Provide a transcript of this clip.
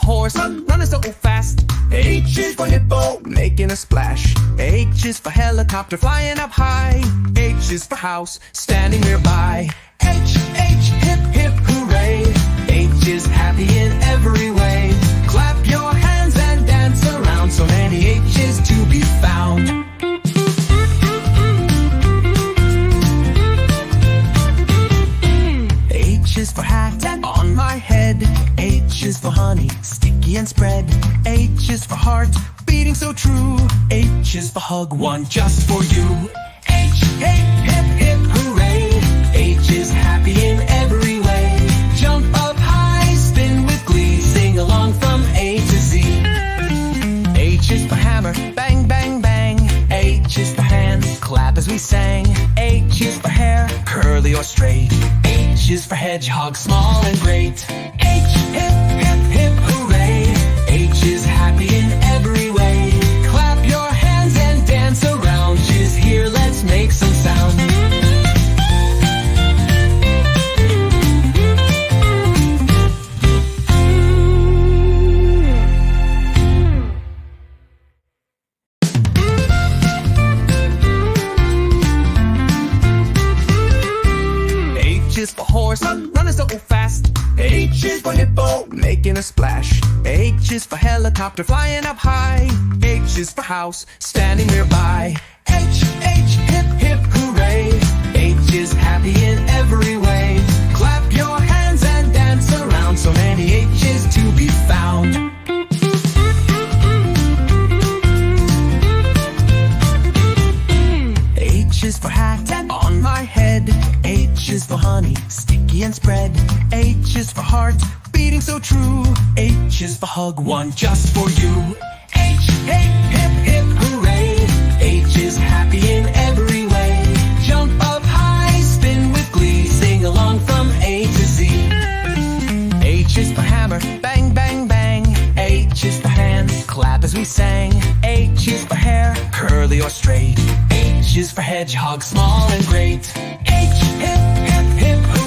horse, running so fast. H is for hippo, making a splash. H is for helicopter, flying up high. H is for house, standing nearby. H, hip, hip, hooray. H is happy in every way. Clap your hands and dance around, so many H's to be found. H is for hat on my head. H is for honey, sticky and spread. H is for heart, beating so true. H is for hug, one just for you. H, hip, hip, hooray. H is happy in every way. Jump up high, spin with glee. Sing along from A to Z. H is for hammer, bang, bang, bang. H is for hands, clap as we sang. H is for hair, curly or straight. H is for hedgehog, small and great. H, hip, hip, hooray. H is happy in every way. Clap your hands and dance around. H is here, let's make some sound. H is for horse, running so fast. H is for hippo, making a splash. H is for helicopter, flying up high. H is for house, standing nearby. H, hip, hip, hooray. H is happy in every way. Clap your hands and dance around, so many H's to be found. H is for hat on my head. H is for honey, sticky and spread. H is for heart, beating so true. H is for hug, one just for you. H, hip, hip, hooray. H is happy in every way. Jump up high, spin with glee. Sing along from A to Z. H is for hammer, bang, bang, bang. H is for hands, clap as we sang. H is for hair, curly or straight. H is for hedgehog, small and great. H, hip, hip, hip,